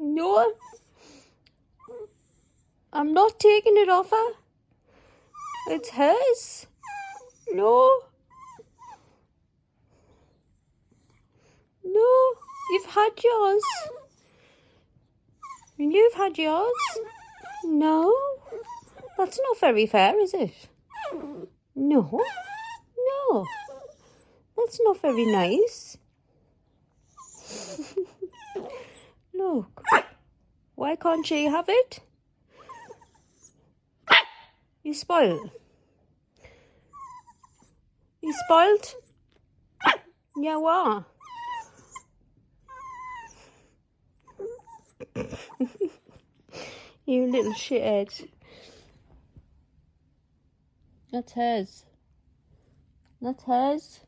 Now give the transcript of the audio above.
No, I'm not taking it off her. It's hers. No. No, you've had yours. And you've had yours. No, that's not very fair, is it? No, no, that's not very nice. Look, why can't she have it? You spoiled. You spoiled? Yeah, what? You little shithead. That's hers. That's hers.